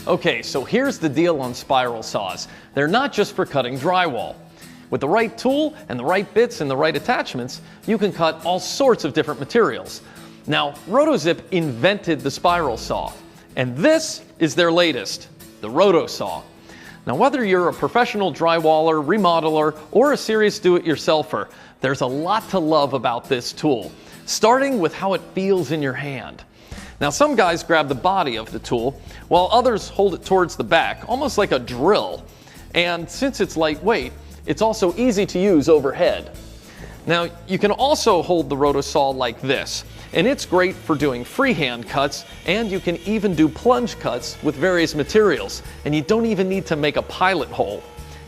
Okay, so here's the deal on spiral saws. They're not just for cutting drywall. With the right tool and the right bits and the right attachments, you can cut all sorts of different materials. Now, Rotozip invented the spiral saw, and this is their latest, the RotoSaw. Now, whether you're a professional drywaller, remodeler, or a serious do-it-yourselfer, there's a lot to love about this tool, starting with how it feels in your hand. Now, some guys grab the body of the tool, while others hold it towards the back, almost like a drill. And since it's lightweight, it's also easy to use overhead. Now, you can also hold the RotoSaw like this, and it's great for doing freehand cuts, and you can even do plunge cuts with various materials, and you don't even need to make a pilot hole.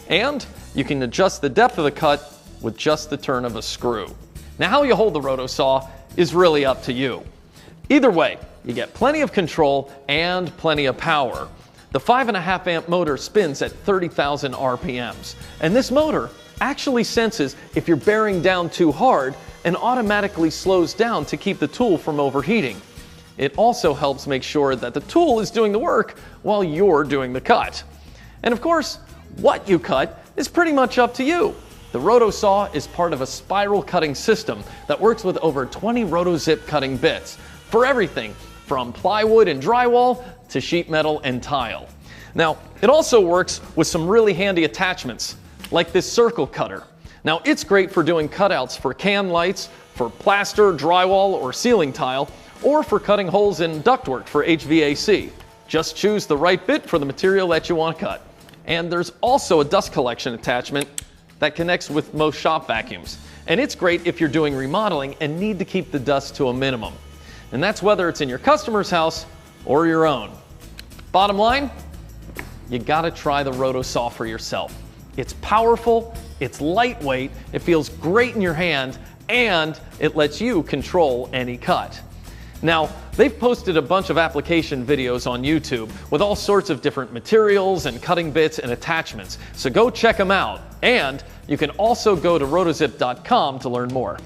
And you can adjust the depth of the cut with just the turn of a screw. Now, how you hold the RotoSaw is really up to you. Either way, you get plenty of control and plenty of power. The 5.5 amp motor spins at 30,000 RPMs, and this motor actually senses if you're bearing down too hard and automatically slows down to keep the tool from overheating. It also helps make sure that the tool is doing the work while you're doing the cut. And of course, what you cut is pretty much up to you. The RotoSaw is part of a spiral cutting system that works with over 20 Rotozip cutting bits for everything from plywood and drywall to sheet metal and tile. Now, it also works with some really handy attachments, like this circle cutter. Now, it's great for doing cutouts for can lights, for plaster, drywall, or ceiling tile, or for cutting holes in ductwork for HVAC. Just choose the right bit for the material that you want to cut. And there's also a dust collection attachment that connects with most shop vacuums. And it's great if you're doing remodeling and need to keep the dust to a minimum. And that's whether it's in your customer's house or your own. Bottom line, you gotta try the RotoSaw for yourself. It's powerful, it's lightweight, it feels great in your hand, and it lets you control any cut. Now, they've posted a bunch of application videos on YouTube with all sorts of different materials and cutting bits and attachments, so go check them out. And you can also go to rotozip.com to learn more.